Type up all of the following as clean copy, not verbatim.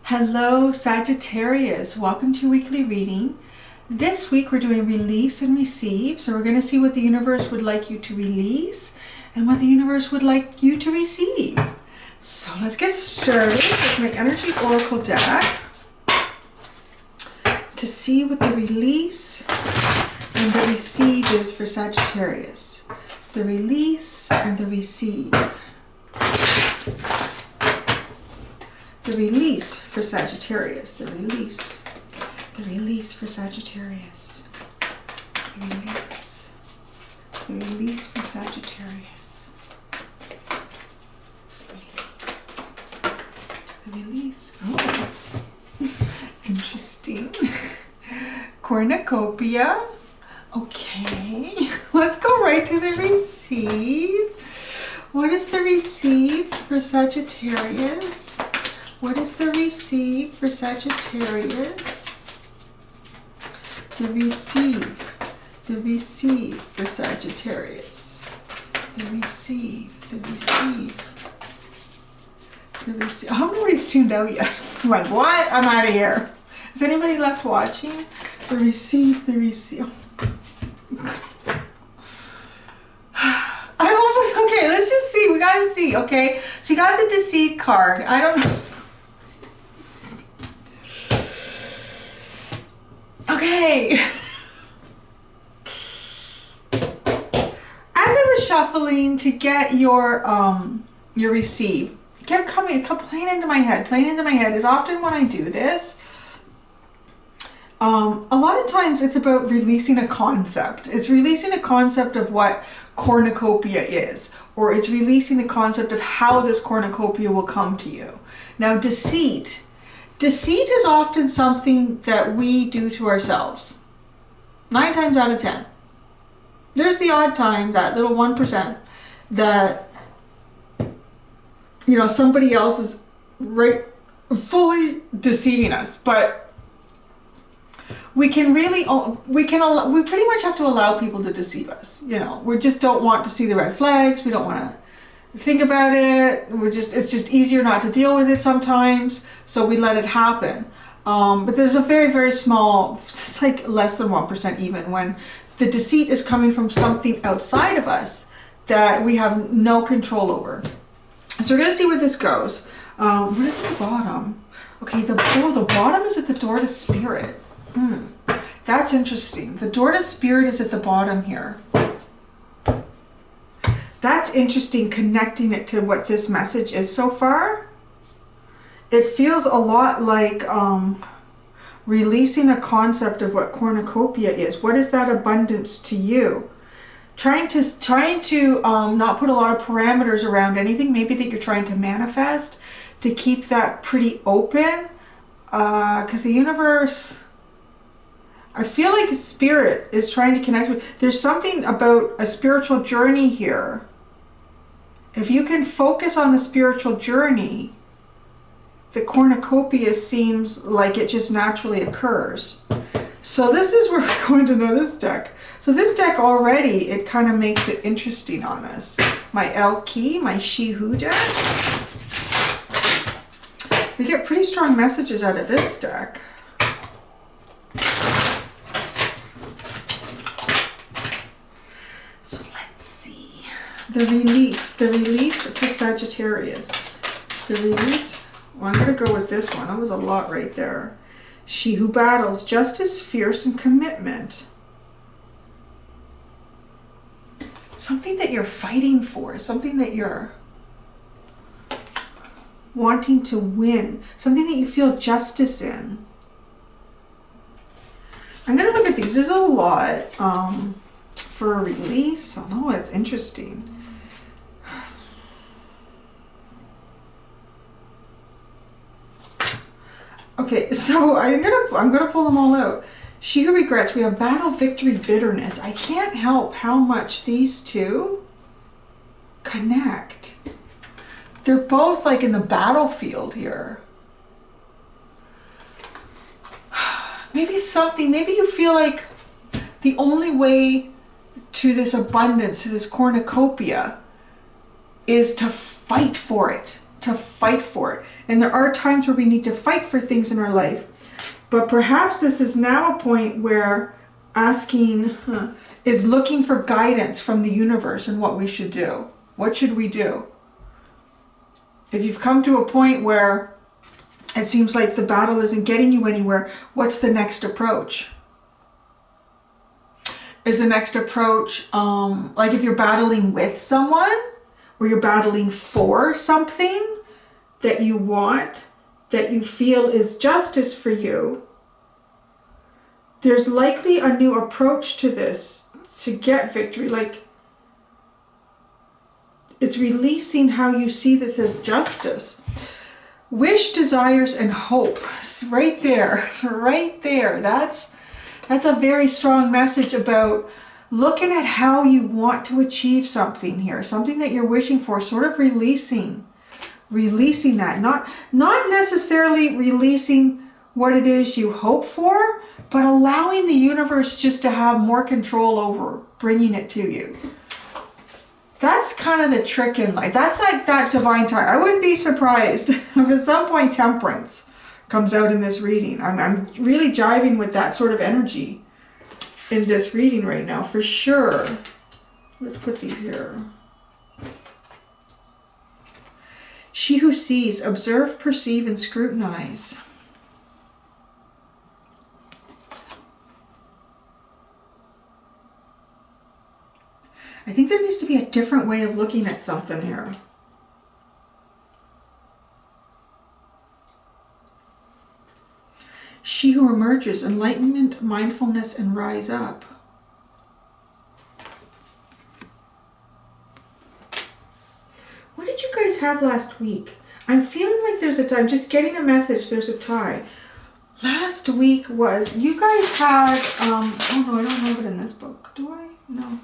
Hello Sagittarius, welcome to your weekly reading. This week we're doing release and receive, so we're going to see what the universe would like you to release and what the universe would like you to receive. So let's get started with my energy oracle deck to see what the release and the receive is for Sagittarius. The release and the receive. The release for Sagittarius. The release. The release for Sagittarius. The release. The release for Sagittarius. The release. Oh. Interesting. Cornucopia. Okay. Let's go right to the receive. What is the receive for Sagittarius? What is the receive for Sagittarius? The receive for Sagittarius. The receive. I hope nobody's tuned out yet. I'm like, what? I'm out of here. Is anybody left watching? The receive. I'm almost, okay, let's just see. We gotta see, okay? So you got the deceit card. I don't know. Okay. As I was shuffling to get your receive, it kept playing into my head. Is often when I do this. A lot of times it's about releasing a concept. It's releasing a concept of what cornucopia is, or it's releasing the concept of how this cornucopia will come to you. Now, deceit is often something that we do to ourselves. 9 times out of 10. There's the odd time, that little 1%, that, you know, somebody else is fully deceiving us. But we pretty much have to allow people to deceive us. You know, we just don't want to see the red flags. We don't want to think about it. It's just easier not to deal with it sometimes, so we let it happen. But there's a very, very small, it's like less than 1% even, when the deceit is coming from something outside of us that we have no control over. So we're gonna see where this goes. What is at the bottom? Okay, the bottom is at the door to spirit. That's interesting. The door to spirit is at the bottom here. That's interesting, connecting it to what this message is so far. It feels a lot like releasing a concept of what cornucopia is. What is that abundance to you? Trying to not put a lot of parameters around anything, maybe that you're trying to manifest, to keep that pretty open. Because the universe, I feel like the spirit is trying to connect with, there's something about a spiritual journey here. If you can focus on the spiritual journey, the cornucopia seems like it just naturally occurs. So this is where we're going to know this deck. So this deck already, it kind of makes it interesting on us. My El Key, my She Who deck. We get pretty strong messages out of this deck. The release for Sagittarius. The release, well, I'm going to go with this one. That was a lot right there. She who battles, justice, fierce, and commitment. Something that you're fighting for, something that you're wanting to win, something that you feel justice in. I'm going to look at these. There's a lot for a release. Oh, it's interesting. Okay, so I'm gonna pull them all out. She who regrets. We have battle, victory, bitterness. I can't help how much these two connect. They're both like in the battlefield here. Maybe you feel like the only way to this abundance, to this cornucopia, is to fight for it, to fight for it. And there are times where we need to fight for things in our life. But perhaps this is now a point where asking is looking for guidance from the universe and what we should do. What should we do? If you've come to a point where it seems like the battle isn't getting you anywhere, what's the next approach? Is the next approach, like if you're battling with someone, or you're battling for something that you want, that you feel is justice for you, there's likely a new approach to this to get victory. Like, it's releasing how you see that there's justice. Wish, desires, and hope. Right there, right there. That's a very strong message about looking at how you want to achieve something here. Something that you're wishing for, sort of releasing that. Not necessarily releasing what it is you hope for, but allowing the universe just to have more control over bringing it to you. That's kind of the trick in life. That's like that divine time. I wouldn't be surprised if at some point temperance comes out in this reading. I'm really jiving with that sort of energy in this reading right now, for sure. Let's put these here. She who sees, observe, perceive, and scrutinize. I think there needs to be a different way of looking at something here. She who emerges, enlightenment, mindfulness, and rise up. What did you guys have last week? I'm feeling like there's a tie. I'm just getting a message. There's a tie. Last week was, you guys had, oh no, I don't have it in this book. Do I? No.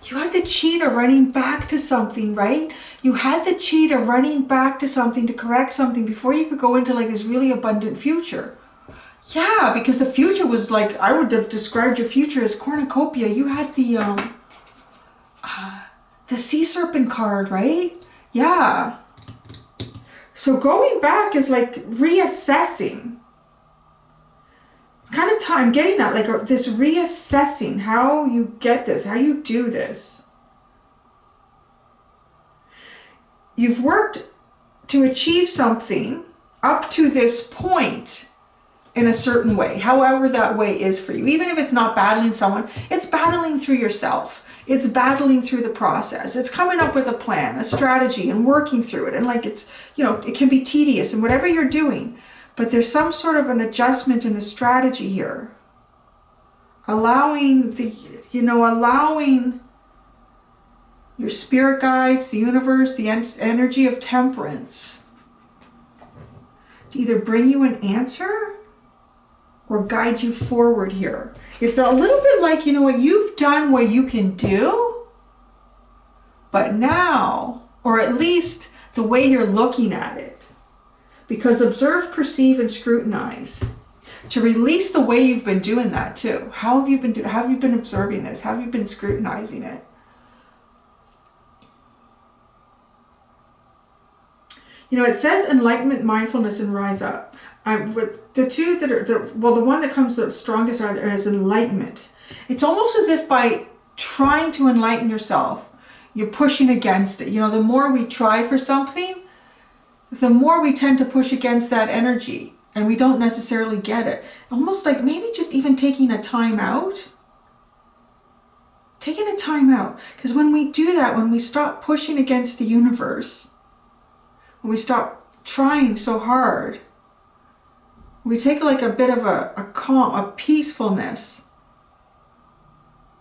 You had the cheetah running back to something, right? You had the cheetah running back to something to correct something before you could go into like this really abundant future. Yeah, because the future was like, I would have described your future as cornucopia. You had the sea serpent card, right? Yeah. So going back is like reassessing. It's kind of time getting that, like this reassessing how you get this, how you do this. You've worked to achieve something up to this point in a certain way, however that way is for you. Even if it's not battling someone, it's battling through yourself. It's battling through the process. It's coming up with a plan, a strategy, and working through it. And like it's, you know, it can be tedious and whatever you're doing. But there's some sort of an adjustment in the strategy here. Allowing the, you know, allowing your spirit guides, the universe, the energy of temperance to either bring you an answer or guide you forward here. It's a little bit like, you know what, you've done what you can do, but now, or at least the way you're looking at it. Because observe, perceive, and scrutinize. To release the way you've been doing that too. How have you been observing this? How have you been scrutinizing it? You know, it says enlightenment, mindfulness, and rise up. With the two that are, well, the one that comes the strongest are there is enlightenment. It's almost as if by trying to enlighten yourself, you're pushing against it. You know, the more we try for something, the more we tend to push against that energy and we don't necessarily get it. Almost like maybe just even taking a time out. Taking a time out. Because when we do that, when we stop pushing against the universe, when we stop trying so hard, we take like a bit of a calm, a peacefulness.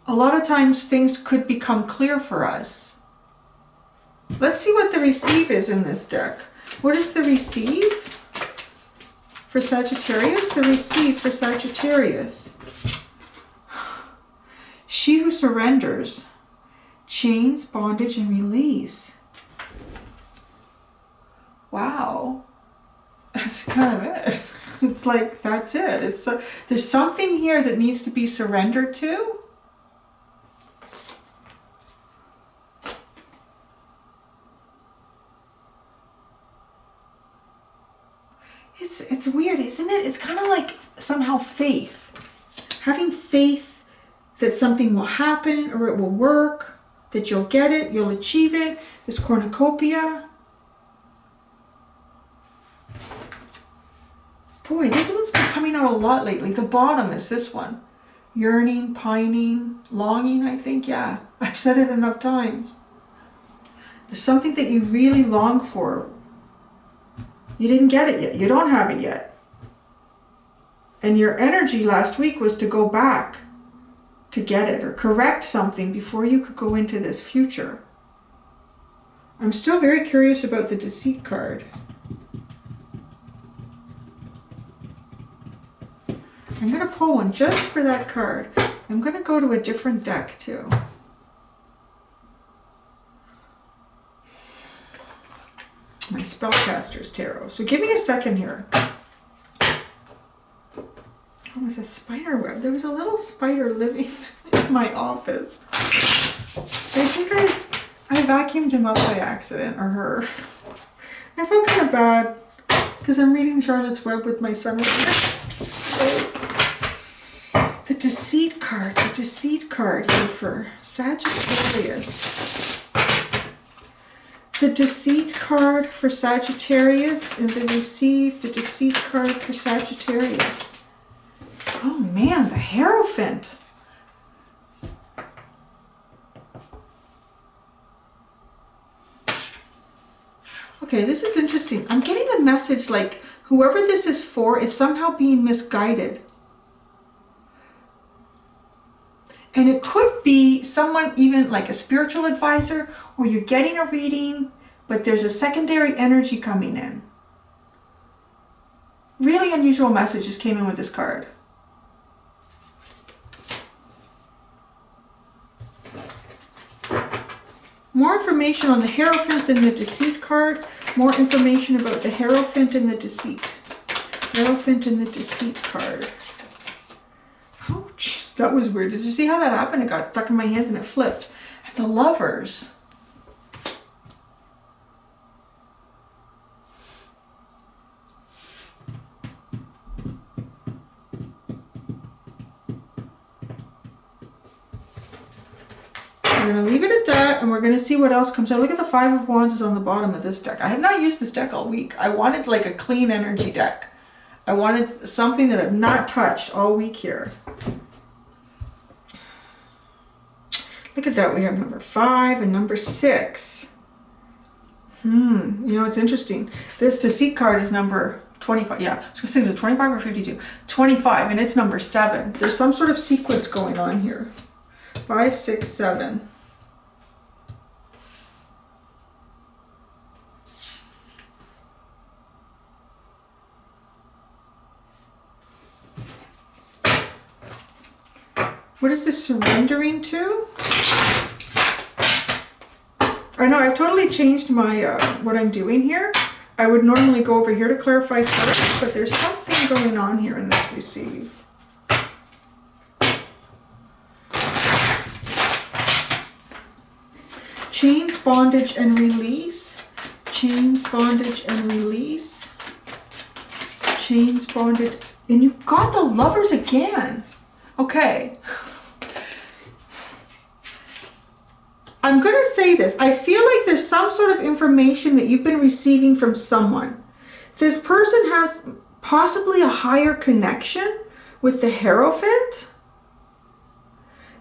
A lot of times things could become clear for us. Let's see what the receive is in this deck. What is the receive for Sagittarius? The receive for Sagittarius. She who surrenders, chains, bondage, and release. Wow. That's kind of it. It's like, that's it. It's there's something here that needs to be surrendered to. it's weird, isn't it? It's kind of like somehow faith. Having faith that something will happen or it will work, that you'll get it, you'll achieve it. This cornucopia. Boy, this one's been coming out a lot lately. The bottom is this one. Yearning, pining, longing, I think. Yeah, I've said it enough times. There's something that you really long for. You didn't get it yet. You don't have it yet. And your energy last week was to go back to get it or correct something before you could go into this future. I'm still very curious about the deceit card. I'm going to pull one just for that card. I'm going to go to a different deck too. My SpellCaster's Tarot. So give me a second here. Oh, it was a spider web. There was a little spider living in my office. I think I vacuumed him up by accident, or her. I feel kind of bad because I'm reading Charlotte's Web with my son. The deceit card here for Sagittarius. The deceit card for Sagittarius, and then receive the deceit card for Sagittarius. Oh man, the Hierophant. Okay, this is interesting. I'm getting the message like whoever this is for is somehow being misguided. And it could be someone, even like a spiritual advisor, or you're getting a reading, but there's a secondary energy coming in. Really unusual messages came in with this card. More information on the Hierophant than the deceit card. More information about the Hierophant and the deceit. Hierophant and the deceit card. Ouch. That was weird. Did you see how that happened? It got stuck in my hands and it flipped. And the Lovers. We're going to leave it at that and we're going to see what else comes out. Look at the Five of Wands is on the bottom of this deck. I have not used this deck all week. I wanted like a clean energy deck. I wanted something that I've not touched all week here. Look at that. We have number 5 and number 6. You know, it's interesting. This deceit card is number 25. Yeah, I was going to say, is it 25 or 52? 25, and it's number 7. There's some sort of sequence going on here. 5, 6, 7. What is this surrendering to? I know I've totally changed my what I'm doing here. I would normally go over here to clarify first, but there's something going on here in this receive. Chains, bondage, and release. Chains, bondage, and release. Chains, bondage. And you got the Lovers again. Okay. I'm going to say this. I feel like there's some sort of information that you've been receiving from someone. This person has possibly a higher connection with the Hierophant.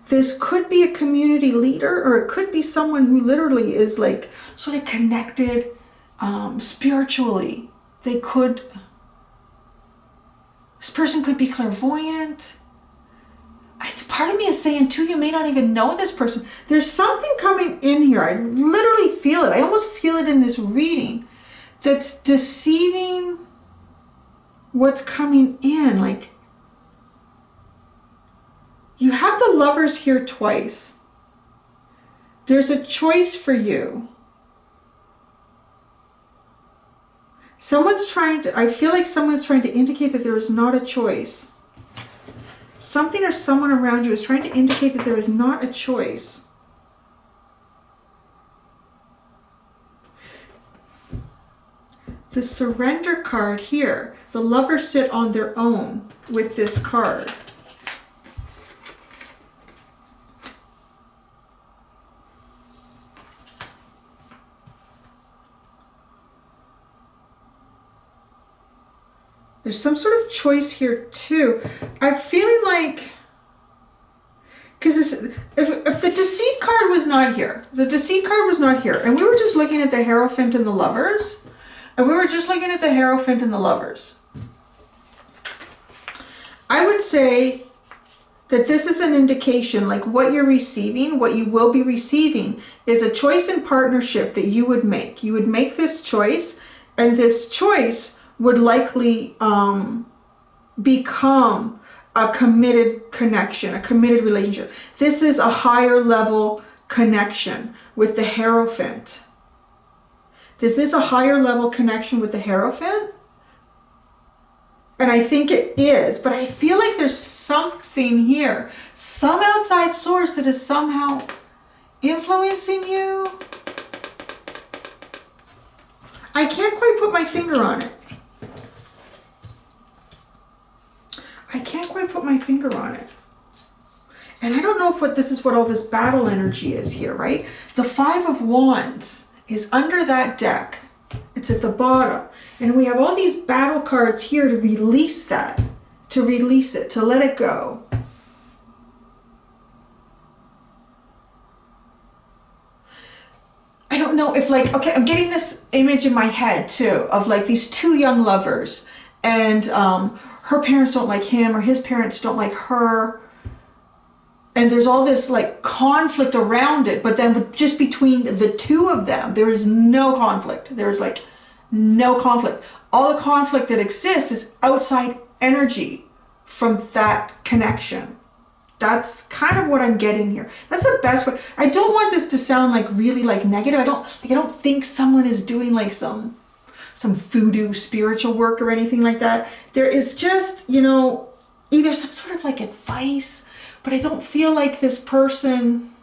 This could be a community leader, or it could be someone who literally is like sort of connected spiritually. This person could be clairvoyant. It's part of me is saying too, you may not even know this person. There's something coming in here. I literally feel it. I almost feel it in this reading that's deceiving what's coming in. Like, you have the Lovers here twice. There's a choice for you. I feel like someone's trying to indicate that there is not a choice. Something or someone around you is trying to indicate that there is not a choice. the surrender card here. The lovers sit on their own with this card. There's some sort of choice here too. I'm feeling like, because if the deceit card was not here, the deceit card was not here, and we were just looking at the Hierophant and the lovers, and we were just looking at the Hierophant and the lovers, I would say that this is an indication, like what you're receiving, what you will be receiving, is a choice in partnership that you would make. You would make this choice, and this choice would likely become a committed connection, a committed relationship. This is a higher level connection with the Hierophant. This is a higher level connection with the Hierophant. And I think it is, but I feel like there's something here, some outside source that is somehow influencing you. I can't quite put my finger on it. I can't quite put my finger on it. And I don't know if this is what all this battle energy is here, right? The Five of Wands is under that deck. It's at the bottom. And we have all these battle cards here to release that, to release it, to let it go. I don't know if like, okay, I'm getting this image in my head too, of like these two young lovers, and her parents don't like him, or his parents don't like her, and there's all this like conflict around it, but then just between the two of them, there is no conflict. There is like no conflict. All the conflict that exists is outside energy from that connection. That's kind of what I'm getting here. That's the best way. I don't want this to sound like really like negative. I don't think someone is doing like some voodoo spiritual work or anything like that. There is just, you know, either some sort of like advice, but I don't feel like this person,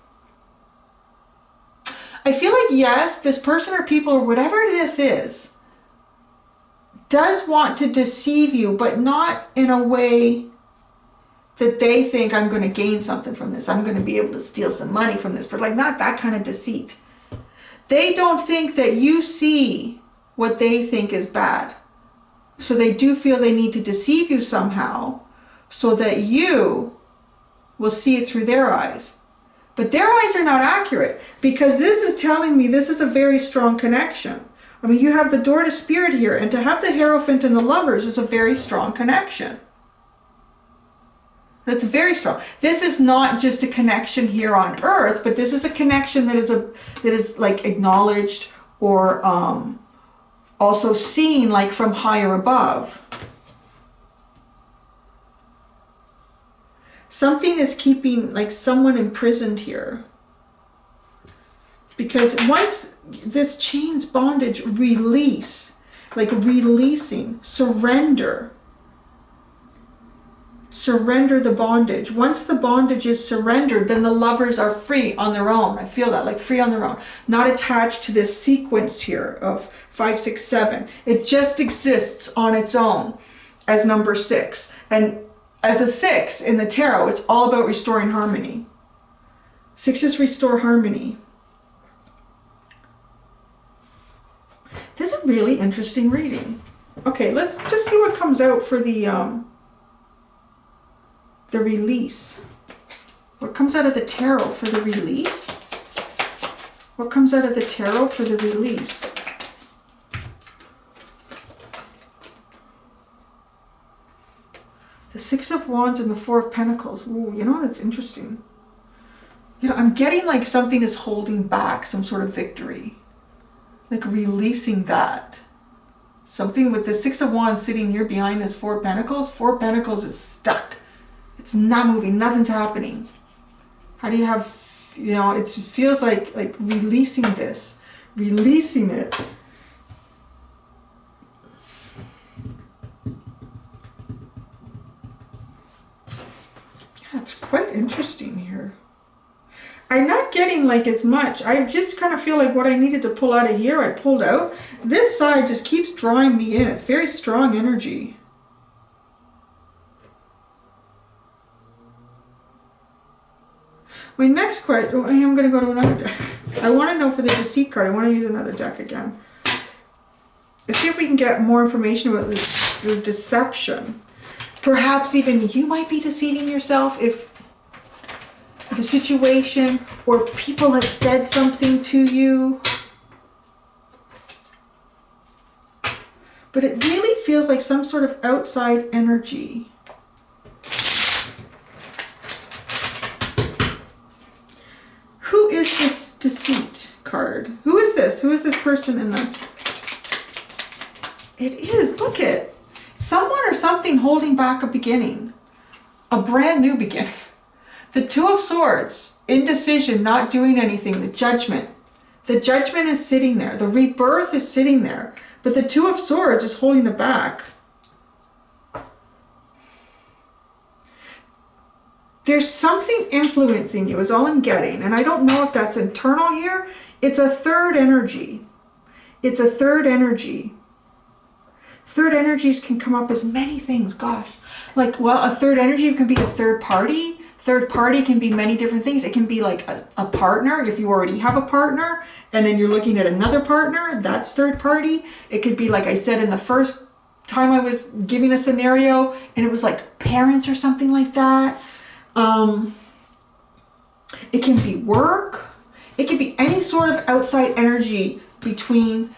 I feel like, yes, this person or people or whatever this is does want to deceive you, but not in a way that they think I'm going to gain something from this. I'm going to be able to steal some money from this, but like not that kind of deceit. They don't think that you see what they think is bad. So they do feel they need to deceive you somehow so that you will see it through their eyes. But their eyes are not accurate, because this is telling me this is a very strong connection. I mean, you have the door to spirit here, and to have the Hierophant and the lovers is a very strong connection. That's very strong. This is not just a connection here on earth, but this is a connection that is like acknowledged or also seen like from higher above. Something is keeping like someone imprisoned here. Because once this chains bondage release, like releasing, surrender the bondage. Once the bondage is surrendered, then the lovers are free on their own. I feel that, like free on their own, not attached to this sequence here of 5, 6, 7. It just exists on its own as number 6. And as a 6 in the tarot, it's all about restoring harmony. 6s restore harmony. This is a really interesting reading. Okay, let's just see what comes out for the release. What comes out of the tarot for the release? What comes out of the tarot for the release? The 6 of Wands and the 4 of Pentacles. Ooh, you know, that's interesting. You know, I'm getting like something is holding back some sort of victory. Like releasing that. Something with the 6 of Wands sitting here behind this 4 of Pentacles. 4 of Pentacles is stuck. It's not moving. Nothing's happening. How do you have, you know, it feels like releasing this. Releasing it. Yeah, it's quite interesting here. I'm not getting like as much. I just kind of feel like what I needed to pull out of here, I pulled out. This side just keeps drawing me in. It's very strong energy. My next question, I am going to go to another deck. I want to know for the deceit card, I want to use another deck again. Let's see if we can get more information about the deception. Perhaps even you might be deceiving yourself if a situation or people have said something to you. But it really feels like some sort of outside energy. Who is this deceit card? Who is this? Who is this person in the... It is, look it. Someone or something holding back a beginning. A brand new beginning. The Two of Swords, indecision, not doing anything, the Judgment. The Judgment is sitting there. The rebirth is sitting there. But the Two of Swords is holding it back. There's something influencing you is all I'm getting. And I don't know if that's internal here. It's a third energy. It's a third energy. Third energies can come up as many things. Gosh. Like, well, a third energy can be a third party. Third party can be many different things. It can be like a partner, if you already have a partner, and then you're looking at another partner, that's third party. It could be, like I said, in the first time I was giving a scenario, and it was like parents or something like that. It can be work. It can be any sort of outside energy between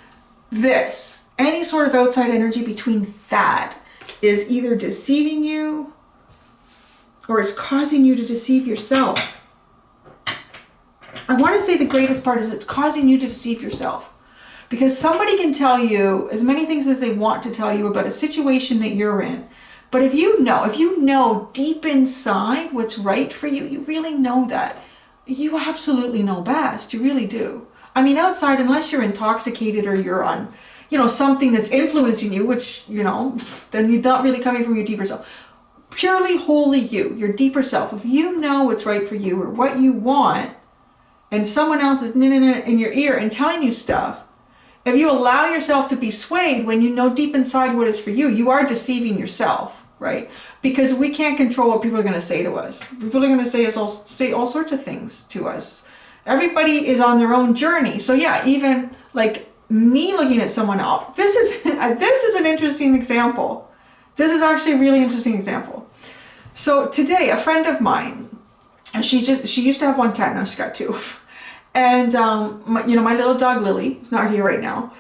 this. Any sort of outside energy between that is either deceiving you or it's causing you to deceive yourself. I want to say the greatest part is it's causing you to deceive yourself. Because somebody can tell you as many things as they want to tell you about a situation that you're in. But if you know deep inside what's right for you, you really know that. You absolutely know best. You really do. I mean, outside, unless you're intoxicated or you're on, something that's influencing you, which, then you're not really coming from your deeper self. Purely, wholly you, your deeper self. If you know what's right for you or what you want, and someone else is in your ear and telling you stuff, if you allow yourself to be swayed when you know deep inside what is for you, you are deceiving yourself, right? Because we can't control what people are going to say to us. People are going to say all sorts of things to us. Everybody is on their own journey. So yeah, even like me looking at someone else, this is an interesting example. This is actually a really interesting example. So today, a friend of mine, and she used to have one cat, now she's got two. And, my little dog, Lily, who's not here right now,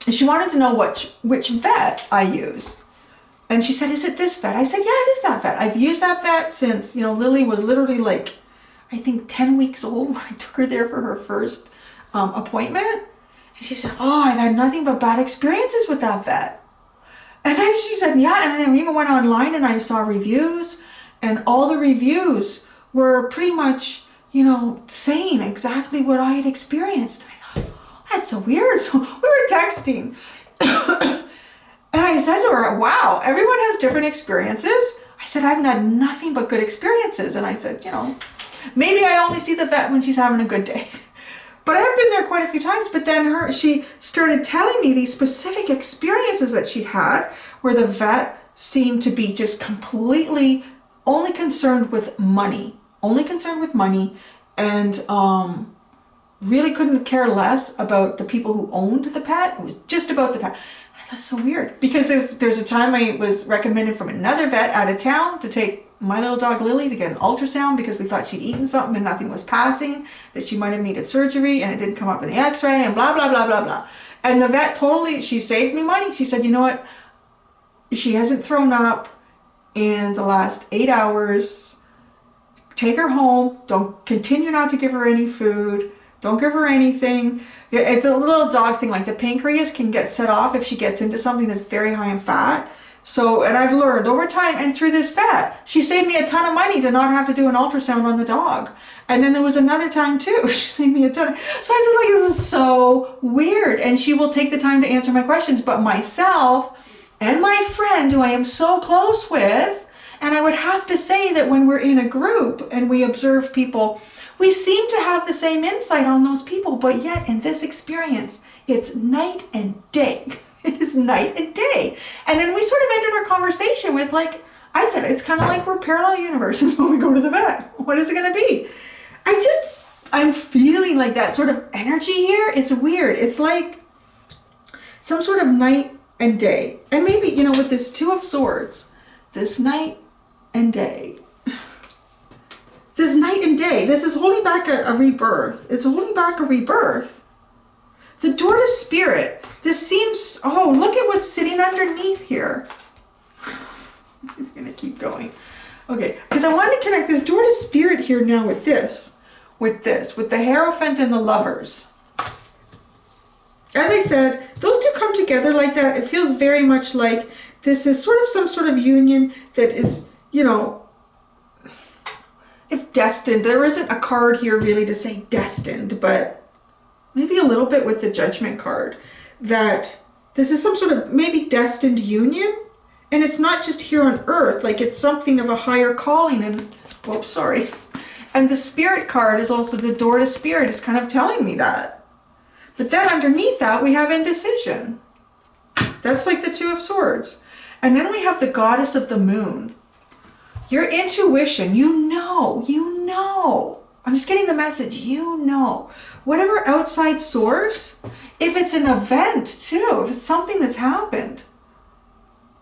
she wanted to know which vet I use. And she said, is it this vet? I said, yeah, it is that vet. I've used that vet since, Lily was literally like, I think 10 weeks old when I took her there for her first appointment. And she said, oh, I've had nothing but bad experiences with that vet. And then she said, yeah, and then we even went online and I saw reviews, and all the reviews were pretty much, saying exactly what I had experienced. And I thought, that's so weird. So we were texting. And I said to her, wow, everyone has different experiences. I said, I've had nothing but good experiences. And I said, maybe I only see the vet when she's having a good day. But I've been there quite a few times. But then she started telling me these specific experiences that she had where the vet seemed to be just completely only concerned with money. And really couldn't care less about the people who owned the pet. It was just about the pet. That's so weird. Because there's a time I was recommended from another vet out of town to take my little dog Lily to get an ultrasound because we thought she'd eaten something and nothing was passing, that she might have needed surgery, and it didn't come up in the x-ray, and blah, blah, blah, blah, blah. And the vet she saved me money. She said, you know what? She hasn't thrown up in the last 8 hours. Take her home. Don't continue not to give her any food. Don't give her anything. It's a little dog thing, like the pancreas can get set off if she gets into something that's very high in fat. So, and I've learned over time and through this vet, she saved me a ton of money to not have to do an ultrasound on the dog. And then there was another time too, she saved me a ton. So I said, this is so weird. And she will take the time to answer my questions. But myself and my friend, who I am so close with, And I would have to say that when we're in a group and we observe people, we seem to have the same insight on those people, but yet in this experience, it's night and day. It is night and day. And then we sort of ended our conversation with, like I said, it's kind of like we're parallel universes when we go to the vet. What is it going to be? I'm feeling like that sort of energy here. It's weird. It's like some sort of night and day. And maybe, you know, with this Two of Swords, this night and day. This night and day, this is holding back a rebirth. It's holding back a rebirth. The door to spirit, this seems, oh, look at what's sitting underneath here. I'm gonna keep going. Okay, because I want to connect this door to spirit here now with with the Hierophant and the Lovers. As I said, those two come together like that. It feels very much like this is sort of some sort of union that is, you know, if destined. There isn't a card here really to say destined, but maybe a little bit with the Judgment card, that this is some sort of maybe destined union. And it's not just here on earth, like it's something of a higher calling. And, whoops, sorry. And the Spirit card is also the door to spirit. It's kind of telling me that. But then underneath that, we have indecision. That's like the Two of Swords. And then we have the Goddess of the Moon. Your intuition, you know. I'm just getting the message, you know. Whatever outside source, if it's an event too, if it's something that's happened,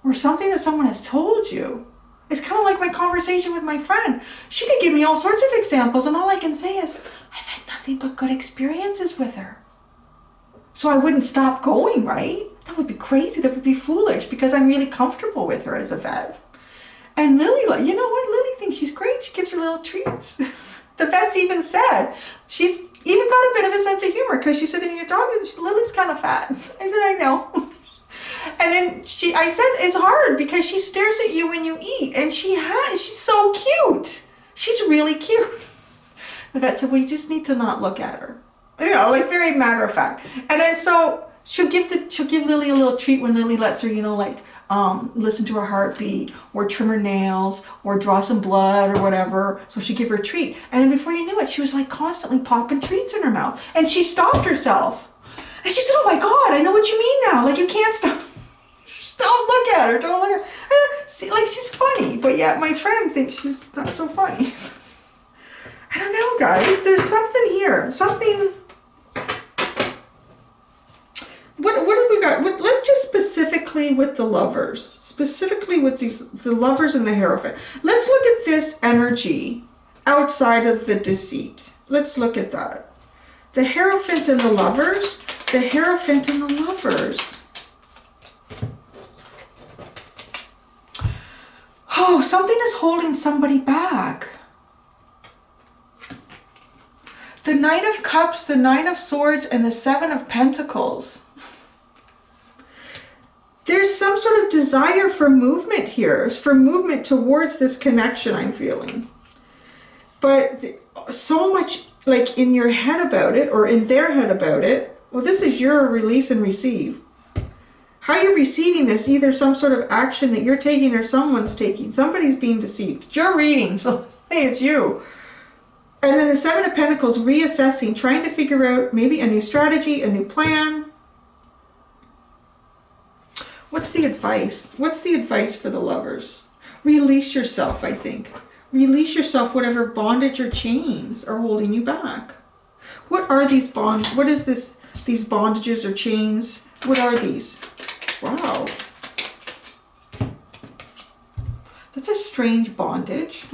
or something that someone has told you. It's kind of like my conversation with my friend. She could give me all sorts of examples, and all I can say is, I've had nothing but good experiences with her. So I wouldn't stop going, right? That would be crazy. That would be foolish, because I'm really comfortable with her as a vet. And Lily, you know what? Lily thinks she's great. She gives her little treats. The vet's even said, she's even got a bit of a sense of humor, because she said, in your dog, Lily's kind of fat. I said, I know. And then I said, it's hard because she stares at you when you eat, and she's so cute. She's really cute. The vet said, we just need to not look at her. You know, like very matter of fact. And then so she'll give Lily a little treat when Lily lets her, you know, like listen to her heartbeat, or trim her nails, or draw some blood or whatever. So she'd give her a treat. And then before you knew it, she was like constantly popping treats in her mouth. And she stopped herself. And she said, oh my God, I know what you mean now. Like, you can't stop. Don't look at her. Don't look at her. See, like, she's funny. But yet my friend thinks she's not so funny. I don't know, guys. There's something here. Something. What have we got? Let's just specifically with the Lovers. Specifically with the Lovers and the Hierophant. Let's look at this energy outside of the deceit. Let's look at that. The Hierophant and the Lovers. The Hierophant and the Lovers. Oh, something is holding somebody back. The Knight of Cups, the Nine of Swords, and the Seven of Pentacles. There's some sort of desire for movement here, for movement towards this connection I'm feeling. But so much like in your head about it, or in their head about it. Well, this is your release and receive. How you're receiving this, either some sort of action that you're taking or someone's taking. Somebody's being deceived. It's your reading, so hey, it's you. And then the Seven of Pentacles, reassessing, trying to figure out maybe a new strategy, a new plan. What's the advice? What's the advice for the Lovers? Release yourself, I think. Release yourself, whatever bondage or chains are holding you back. What are these bonds? What is this? These bondages or chains? What are these? Wow. That's a strange bondage.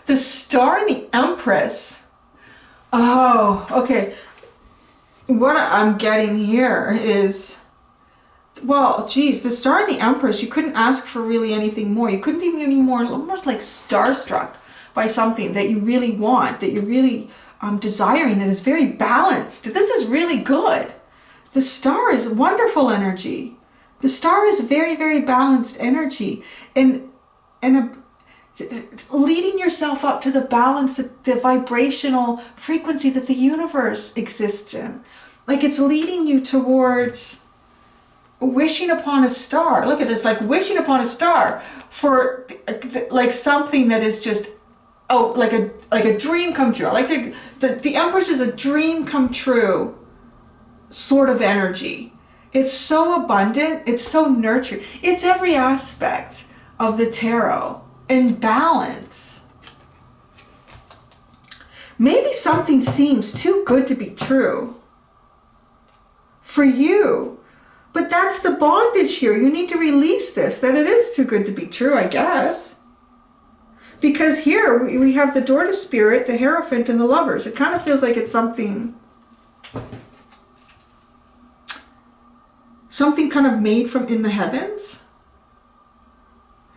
The Star and the Empress. Oh, okay. What I'm getting here is, well, geez, the Star and the Empress, you couldn't ask for really anything more. You couldn't be any more, almost like starstruck by something that you really want, that you're really desiring, that is very balanced. This is really good. The Star is wonderful energy. The Star is very, very balanced energy. And leading yourself up to the balance, the vibrational frequency that the universe exists in. Like, it's leading you towards wishing upon a star. Look at this, like wishing upon a star for like something that is just, oh, like a dream come true. I like the Empress is a dream come true sort of energy. It's so abundant, it's so nurturing. It's every aspect of the tarot in balance. Maybe something seems too good to be true for you, but that's the bondage here. You need to release this, that it is too good to be true, I guess. Because here we have the Door to Spirit, the Hierophant, and the Lovers. It kind of feels like it's something kind of made from in the heavens.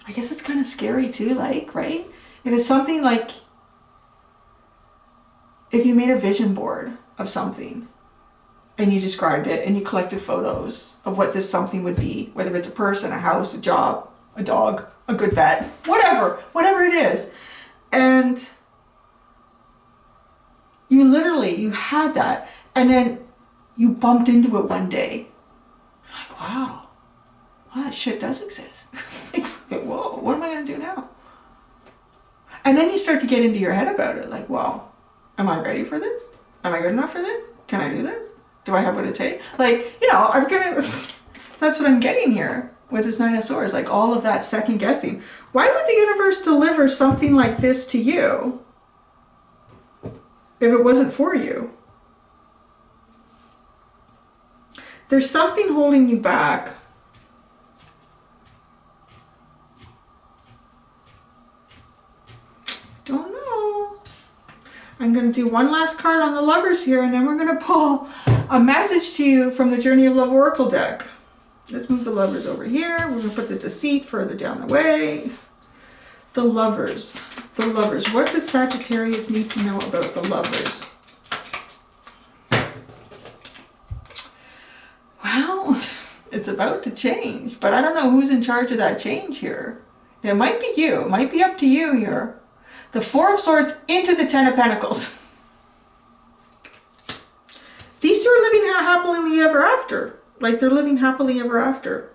I guess it's kind of scary too, like, right? If it's something like, if you made a vision board of something and you described it and you collected photos of what this something would be, whether it's a person, a house, a job, a dog, a good vet, whatever it is. And you had that, and then you bumped into it one day. Like, wow, that shit does exist. Like, whoa, what am I going to do now? And then you start to get into your head about it. Like, well, am I ready for this? Am I good enough for this? Can I do this? Do I have what it takes? Like, you know, that's what I'm getting here with this Nine of Swords. Like, all of that second guessing. Why would the universe deliver something like this to you if it wasn't for you? There's something holding you back. Don't know. I'm going to do one last card on the Lovers here, and then we're going to pull a message to you from the Journey of Love Oracle deck. Let's move the Lovers over here. We're going to put the Deceit further down the way. The Lovers. The Lovers. What does Sagittarius need to know about the Lovers? Well, it's about to change, but I don't know who's in charge of that change here. It might be you. It might be up to you here. The Four of Swords into the Ten of Pentacles. These two are living happily ever after. Like, they're living happily ever after.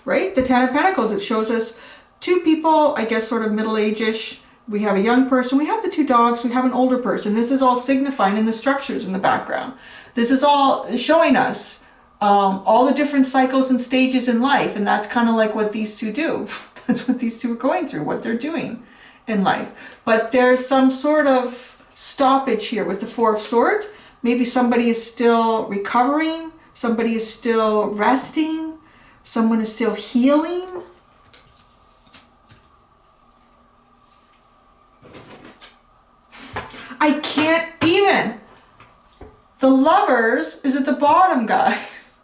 Right? The Ten of Pentacles, it shows us two people, I guess, sort of middle-age-ish. We have a young person. We have the two dogs. We have an older person. This is all signifying in the structures in the background. This is all showing us all the different cycles and stages in life. And that's kind of like what these two do. That's what these two are going through, what they're doing in life. But there's some sort of stoppage here with the Four of Swords. Maybe somebody is still recovering. Somebody is still resting. Someone is still healing. I can't even. The Lovers is at the bottom, guys.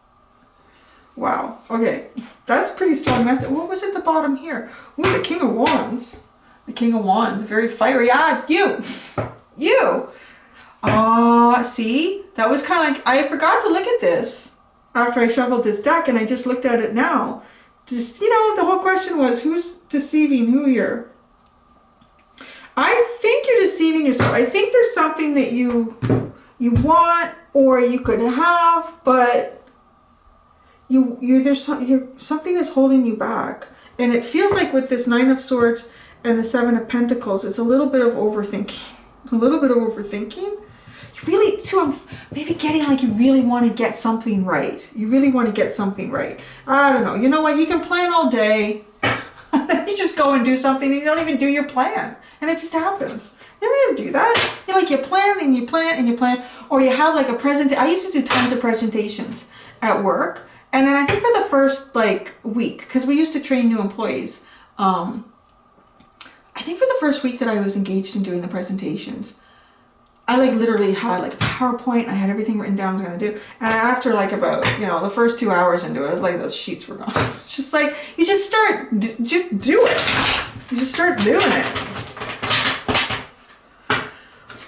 Wow. Okay. That's pretty strong message. What was at the bottom here? Ooh, the King of Wands. The King of Wands. Very fiery. Ah, you. You. See? That was kind of like, I forgot to look at this after I shuffled this deck, and I just looked at it now. Just, you know, the whole question was, who's deceiving who here? I think you're deceiving yourself. I think there's something that you want or you could have, but there's something is holding you back. And it feels like with this Nine of Swords and the Seven of Pentacles, it's a little bit of overthinking. A little bit of overthinking. You really, too, I'm maybe getting like you really want to get something right. You really want to get something right. I don't know. You know what? You can plan all day. You just go and do something and you don't even do your plan. And it just happens. You ever do that? You plan and you plan and you plan. Or you have like a I used to do tons of presentations at work. And then I think for the first like week, because we used to train new employees, I think for the first week that I was engaged in doing the presentations, I like literally had like a PowerPoint. I had everything written down I was going to do. And after like about, the first 2 hours into it, I was like, those sheets were gone. It's just like, you just start, just do it. You just start doing it.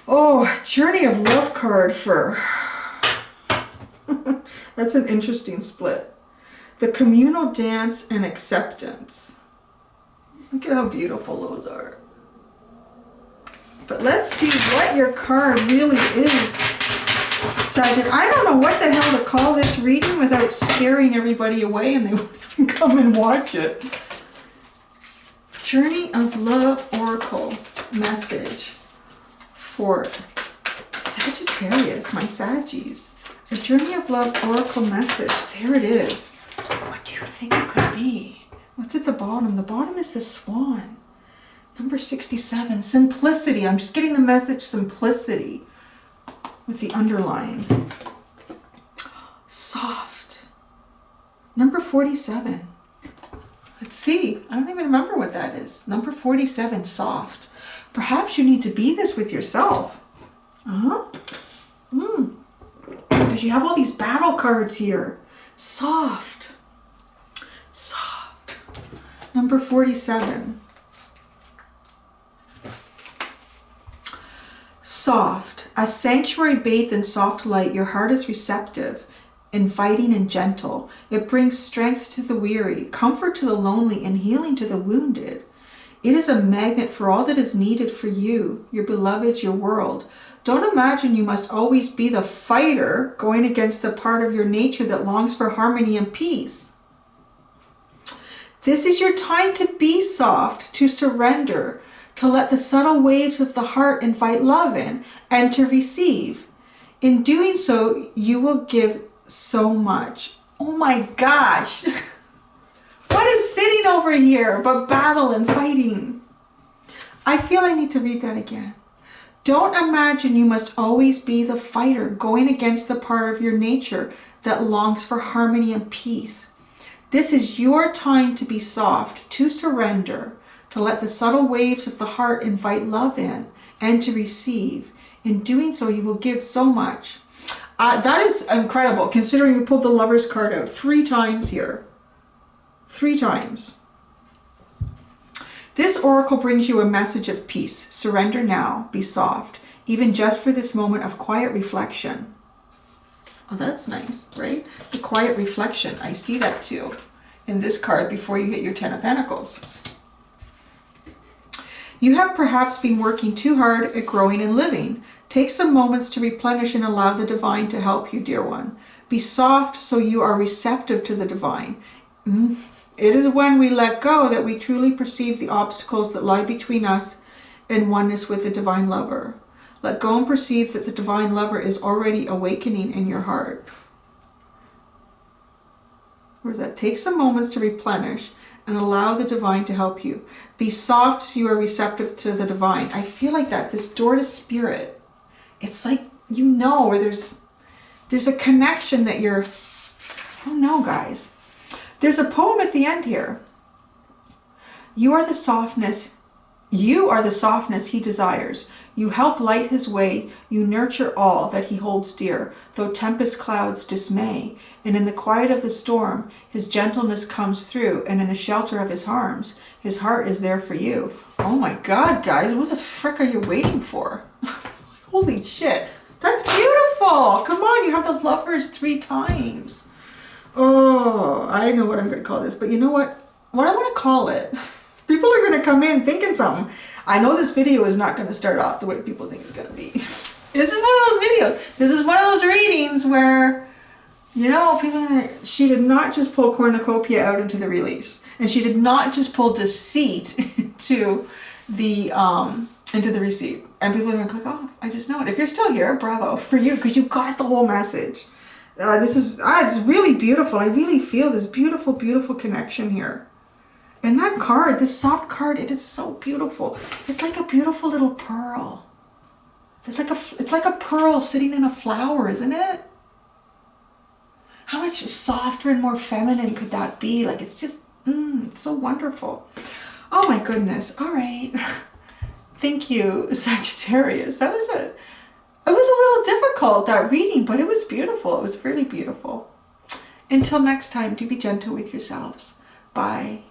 Oh, Journey of Love card for, that's an interesting split. The Communal Dance and Acceptance. Look at how beautiful those are. But let's see what your card really is Sagittarius, I don't know what the hell to call this reading without scaring everybody away and they won't even come and watch it. Journey of Love Oracle message for Sagittarius, my Saggies. A Journey of Love Oracle message. There it is. What do you think it could be? What's at the bottom? The bottom is the Swan. Number 67. Simplicity. I'm just getting the message simplicity with the underline. Soft. Number 47. Let's see. I don't even remember what that is. Number 47. Soft. Perhaps you need to be this with yourself. Because you have all these battle cards here. Soft. Soft. Number 47. Soft. A sanctuary bathed in soft light. Your heart is receptive, inviting and gentle. It brings strength to the weary, comfort to the lonely, and healing to the wounded. It is a magnet for all that is needed for you, your beloved, your world. Don't imagine you must always be the fighter going against the part of your nature that longs for harmony and peace. This is your time to be soft, to surrender, to let the subtle waves of the heart invite love in, and to receive. In doing so, you will give so much. Oh my gosh. What is sitting over here but battle and fighting? I feel I need to read that again. Don't imagine you must always be the fighter going against the part of your nature that longs for harmony and peace. This is your time to be soft, to surrender, to let the subtle waves of the heart invite love in, and to receive. In doing so, you will give so much. That is incredible, considering you pulled the Lover's card out 3 times here. 3 times. This oracle brings you a message of peace. Surrender now. Be soft. Even just for this moment of quiet reflection. Oh, that's nice, right? The quiet reflection. I see that too in this card before you hit your 10 of Pentacles. You have perhaps been working too hard at growing and living. Take some moments to replenish and allow the divine to help you, dear one. Be soft so you are receptive to the divine. It is when we let go that we truly perceive the obstacles that lie between us and oneness with the divine lover. Let go and perceive that the divine lover is already awakening in your heart. Where's that? Take some moments to replenish and allow the divine to help you. Be soft so you are receptive to the divine. I feel like that. This door to spirit. It's like, you know, where there's a connection that you're, I don't know, guys. There's a poem at the end here. You are the softness he desires. You help light his way. You nurture all that he holds dear, though tempest clouds dismay. And in the quiet of the storm, his gentleness comes through, and in the shelter of his arms, his heart is there for you. Oh my God, guys, what the frick are you waiting for? Holy shit, that's beautiful. Come on, you have the Lovers 3 times. Oh, I know what I'm going to call this, but you know what? What I want to call it, people are going to come in thinking something. I know this video is not going to start off the way people think it's going to be. This is one of those videos. This is one of those readings where, you know, people are going to, she did not just pull cornucopia out into the release. And she did not just pull deceit into the receipt. And people are going to click off. I just know it. If you're still here, bravo for you, because you got the whole message. This is it's really beautiful. I really feel this beautiful, beautiful connection here. And that card, this soft card, it is so beautiful. It's like a beautiful little pearl. It's like a pearl sitting in a flower, isn't it? How much softer and more feminine could that be? Like, it's just, it's so wonderful. Oh my goodness. All right. Thank you, Sagittarius. That was it. It was a little difficult, that reading, but it was beautiful. It was really beautiful. Until next time, do be gentle with yourselves. Bye.